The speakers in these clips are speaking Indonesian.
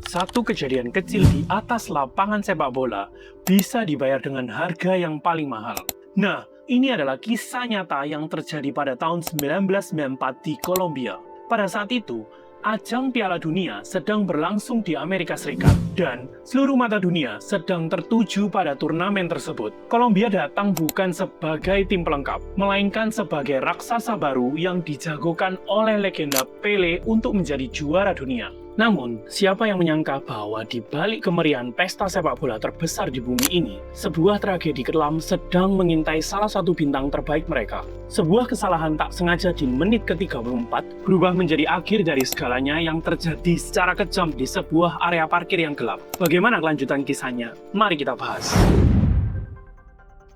Satu kejadian kecil di atas lapangan sepak bola bisa dibayar dengan harga yang paling mahal. Nah, ini adalah kisah nyata yang terjadi pada tahun 1994 di Kolombia. Pada saat itu, ajang Piala Dunia sedang berlangsung di Amerika Serikat dan seluruh mata dunia sedang tertuju pada turnamen tersebut. Kolombia datang bukan sebagai tim pelengkap, melainkan sebagai raksasa baru yang dijagokan oleh legenda Pelé untuk menjadi juara dunia. Namun, siapa yang menyangka bahwa di balik kemeriahan pesta sepak bola terbesar di bumi ini, sebuah tragedi kelam sedang mengintai salah satu bintang terbaik mereka. Sebuah kesalahan tak sengaja di menit ke-34 berubah menjadi akhir dari segalanya yang terjadi secara kejam di sebuah area parkir yang gelap. Bagaimana kelanjutan kisahnya? Mari kita bahas.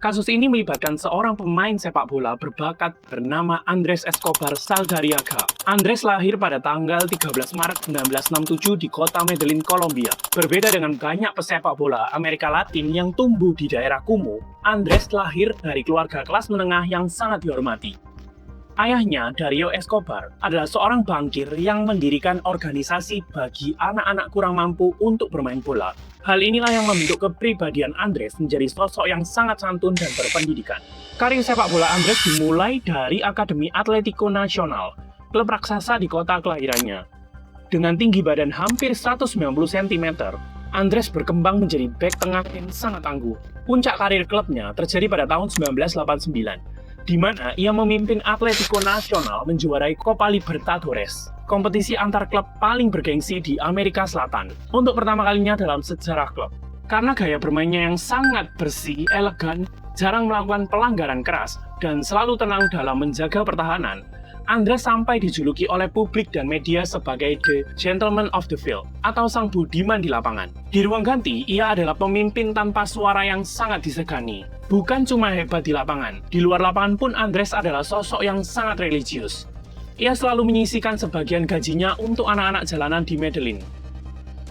Kasus ini melibatkan seorang pemain sepak bola berbakat bernama Andrés Escobar Saldarriaga. Andrés lahir pada tanggal 13 Maret 1967 di kota Medellin, Kolombia. Berbeda dengan banyak pesepak bola Amerika Latin yang tumbuh di daerah kumuh, Andrés lahir dari keluarga kelas menengah yang sangat dihormati. Ayahnya, Dario Escobar, adalah seorang bankir yang mendirikan organisasi bagi anak-anak kurang mampu untuk bermain bola. Hal inilah yang membentuk kepribadian Andrés menjadi sosok yang sangat santun dan berpendidikan. Karir sepak bola Andrés dimulai dari Akademi Atlético Nacional, klub raksasa di kota kelahirannya. Dengan tinggi badan hampir 190 cm, Andrés berkembang menjadi bek tengah yang sangat tangguh. Puncak karir klubnya terjadi pada tahun 1989. Di mana ia memimpin Atlético Nacional menjuarai Copa Libertadores, kompetisi antar klub paling bergengsi di Amerika Selatan, untuk pertama kalinya dalam sejarah klub. Karena gaya bermainnya yang sangat bersih, elegan, jarang melakukan pelanggaran keras, dan selalu tenang dalam menjaga pertahanan, Andrés sampai dijuluki oleh publik dan media sebagai The Gentleman of the Field, atau sang budiman di lapangan. Di ruang ganti, ia adalah pemimpin tanpa suara yang sangat disegani. Bukan cuma hebat di lapangan, di luar lapangan pun Andrés adalah sosok yang sangat religius. Ia selalu menyisihkan sebagian gajinya untuk anak-anak jalanan di Medellin.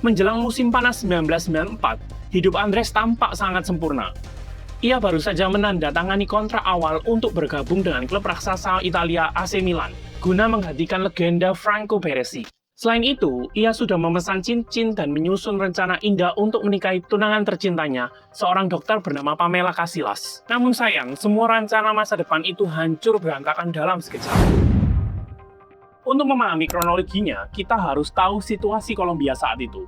Menjelang musim panas 1994, hidup Andrés tampak sangat sempurna. Ia baru saja menandatangani kontrak awal untuk bergabung dengan klub raksasa Italia AC Milan, guna menggantikan legenda Franco Baresi. Selain itu, ia sudah memesan cincin dan menyusun rencana indah untuk menikahi tunangan tercintanya, seorang dokter bernama Pamela Casillas. Namun sayang, semua rencana masa depan itu hancur berantakan dalam sekejap. Untuk memahami kronologinya, kita harus tahu situasi Kolombia saat itu.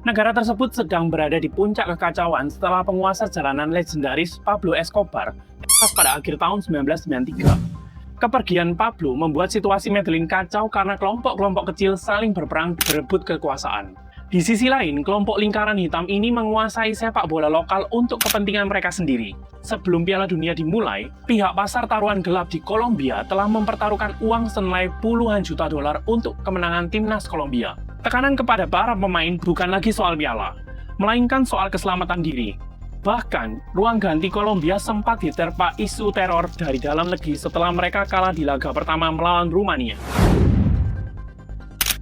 Negara tersebut sedang berada di puncak kekacauan setelah penguasa jalanan legendaris Pablo Escobar tewas pada akhir tahun 1993. Kepergian Pablo membuat situasi Medellin kacau karena kelompok-kelompok kecil saling berperang berebut kekuasaan. Di sisi lain, kelompok lingkaran hitam ini menguasai sepak bola lokal untuk kepentingan mereka sendiri. Sebelum Piala Dunia dimulai, pihak pasar taruhan gelap di Kolombia telah mempertaruhkan uang senilai puluhan juta dolar untuk kemenangan timnas Kolombia. Tekanan kepada para pemain bukan lagi soal piala, melainkan soal keselamatan diri. Bahkan, ruang ganti Kolombia sempat diterpa isu teror dari dalam negeri setelah mereka kalah di laga pertama melawan Rumania.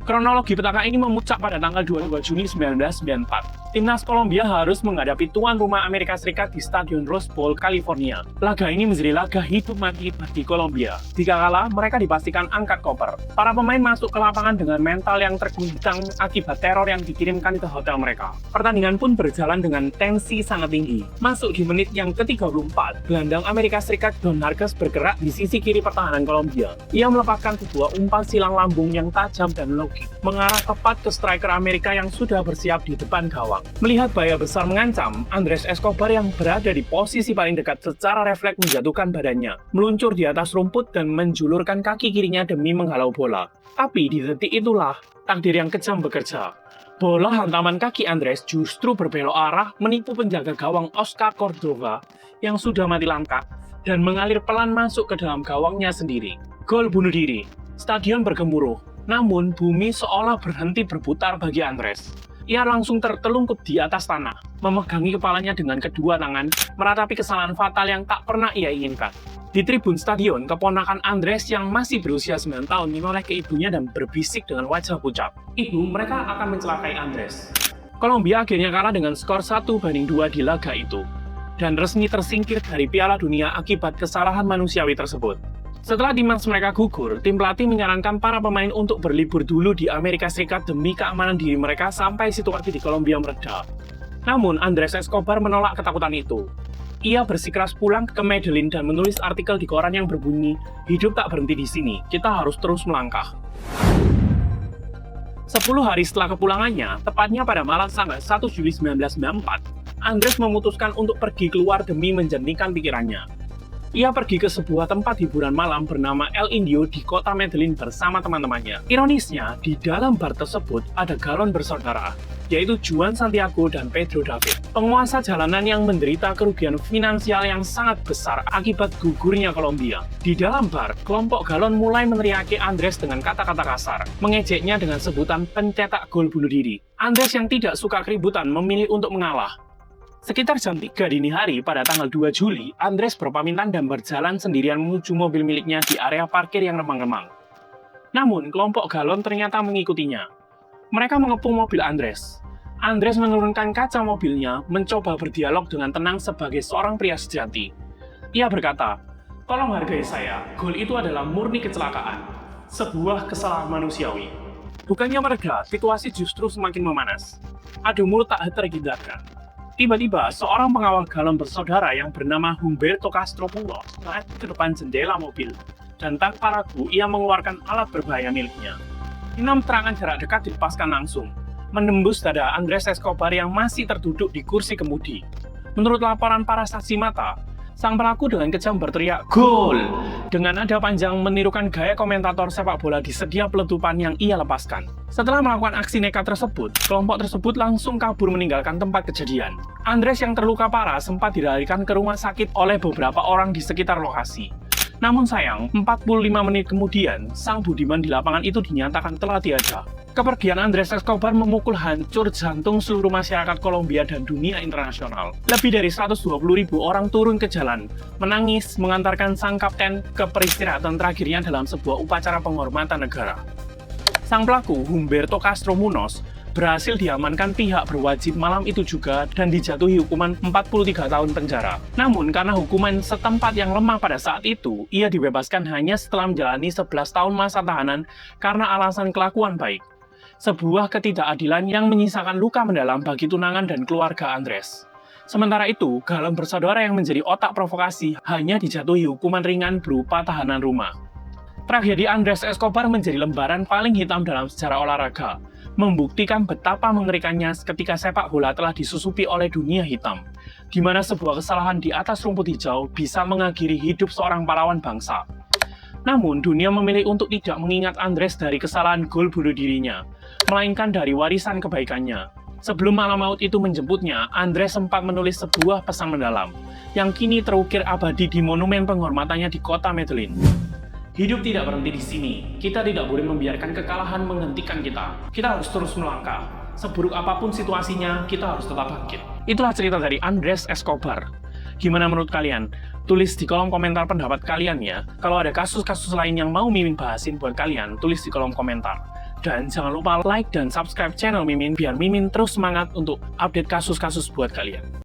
Kronologi petaka ini memuncak pada tanggal 22 Juni 1994. Timnas Kolombia harus menghadapi tuan rumah Amerika Serikat di Stadion Rose Bowl, California. Laga ini menjadi laga hidup mati bagi Kolombia. Jika kalah, mereka dipastikan angkat koper. Para pemain masuk ke lapangan dengan mental yang terguncang akibat teror yang dikirimkan ke hotel mereka. Pertandingan pun berjalan dengan tensi sangat tinggi. Masuk di menit yang ke-34, gelandang Amerika Serikat Don Harkes bergerak di sisi kiri pertahanan Kolombia. Ia melepaskan sebuah umpan silang lambung yang tajam dan logik, mengarah tepat ke striker Amerika yang sudah bersiap di depan gawang. Melihat bahaya besar mengancam, Andrés Escobar yang berada di posisi paling dekat secara refleks menjatuhkan badannya, meluncur di atas rumput dan menjulurkan kaki kirinya demi menghalau bola. Tapi di detik itulah takdir yang kejam bekerja. Bola hantaman kaki Andrés justru berbelok arah menipu penjaga gawang Oscar Cordova yang sudah mati langka dan mengalir pelan masuk ke dalam gawangnya sendiri. Gol bunuh diri. Stadion bergemuruh. Namun, bumi seolah berhenti berputar bagi Andrés. Ia langsung tertelungkup di atas tanah, memegangi kepalanya dengan kedua tangan, meratapi kesalahan fatal yang tak pernah ia inginkan. Di tribun stadion, keponakan Andrés yang masih berusia 9 tahun menoleh ke ibunya dan berbisik dengan wajah pucat. Ibu, mereka akan mencelakai Andrés. Kolombia akhirnya kalah dengan skor 1-2 di laga itu, dan resmi tersingkir dari Piala Dunia akibat kesalahan manusiawi tersebut. Setelah timnas mereka gugur, tim pelatih menyarankan para pemain untuk berlibur dulu di Amerika Serikat demi keamanan diri mereka sampai situasi di Kolombia mereda. Namun, Andres Escobar menolak ketakutan itu. Ia bersikeras pulang ke Medellin dan menulis artikel di koran yang berbunyi, "Hidup tak berhenti di sini, kita harus terus melangkah." 10 hari setelah kepulangannya, tepatnya pada malam tanggal 1 Juli 1994, Andres memutuskan untuk pergi keluar demi menjernihkan pikirannya. Ia pergi ke sebuah tempat hiburan malam bernama El Indio di kota Medellin bersama teman-temannya. Ironisnya, di dalam bar tersebut ada galon bersaudara, yaitu Juan Santiago dan Pedro David, penguasa jalanan yang menderita kerugian finansial yang sangat besar akibat gugurnya Kolombia. Di dalam bar, kelompok galon mulai meneriaki Andres dengan kata-kata kasar, mengejeknya dengan sebutan pencetak gol bunuh diri. Andres yang tidak suka keributan memilih untuk mengalah. Sekitar jam 3 dini hari pada tanggal 2 Juli, Andres berpamitan dan berjalan sendirian menuju mobil miliknya di area parkir yang remang-remang. Namun, kelompok galon ternyata mengikutinya. Mereka mengepung mobil Andres. Andres menurunkan kaca mobilnya, mencoba berdialog dengan tenang sebagai seorang pria sejati. Ia berkata, "Tolong hargai saya, gol itu adalah murni kecelakaan. Sebuah kesalahan manusiawi." Bukannya mereda, situasi justru semakin memanas. Adu mulut tak terhindarkan. Tiba-tiba, seorang pengawal galon bersaudara yang bernama Humberto Castro Pulo naik ke depan jendela mobil, dan tanpa ragu ia mengeluarkan alat berbahaya miliknya. 6 serangan jarak dekat dilepaskan langsung, menembus dada Andres Escobar yang masih terduduk di kursi kemudi. Menurut laporan para saksi mata, sang pelaku dengan kejam berteriak, "Gol!" dengan nada panjang menirukan gaya komentator sepak bola di setiap letupan yang ia lepaskan. Setelah melakukan aksi nekat tersebut, kelompok tersebut langsung kabur meninggalkan tempat kejadian. Andres yang terluka parah sempat dilarikan ke rumah sakit oleh beberapa orang di sekitar lokasi. Namun sayang, 45 menit kemudian, sang budiman di lapangan itu dinyatakan telah tiada. Kepergian Andres Escobar memukul hancur jantung seluruh masyarakat Kolombia dan dunia internasional. Lebih dari 120.000 orang turun ke jalan, menangis, mengantarkan sang kapten ke peristirahatan terakhirnya dalam sebuah upacara penghormatan negara. Sang pelaku, Humberto Castro Munoz, berhasil diamankan pihak berwajib malam itu juga dan dijatuhi hukuman 43 tahun penjara. Namun, karena hukuman setempat yang lemah pada saat itu, ia dibebaskan hanya setelah menjalani 11 tahun masa tahanan karena alasan kelakuan baik. Sebuah ketidakadilan yang menyisakan luka mendalam bagi tunangan dan keluarga Andres. Sementara itu, galon bersaudara yang menjadi otak provokasi hanya dijatuhi hukuman ringan berupa tahanan rumah. Tragedi Andres Escobar menjadi lembaran paling hitam dalam sejarah olahraga, membuktikan betapa mengerikannya ketika sepak bola telah disusupi oleh dunia hitam, di mana sebuah kesalahan di atas rumput hijau bisa mengakhiri hidup seorang pahlawan bangsa. Namun, dunia memilih untuk tidak mengingat Andres dari kesalahan gol bunuh dirinya, melainkan dari warisan kebaikannya. Sebelum malam maut itu menjemputnya, Andres sempat menulis sebuah pesan mendalam, yang kini terukir abadi di monumen penghormatannya di kota Medellin. "Hidup tidak berhenti di sini. Kita tidak boleh membiarkan kekalahan menghentikan kita. Kita harus terus melangkah. Seburuk apapun situasinya, kita harus tetap bangkit." Itulah cerita dari Andres Escobar. Gimana menurut kalian? Tulis di kolom komentar pendapat kalian ya. Kalau ada kasus-kasus lain yang mau Mimin bahasin buat kalian, tulis di kolom komentar. Dan jangan lupa like dan subscribe channel Mimin biar Mimin terus semangat untuk update kasus-kasus buat kalian.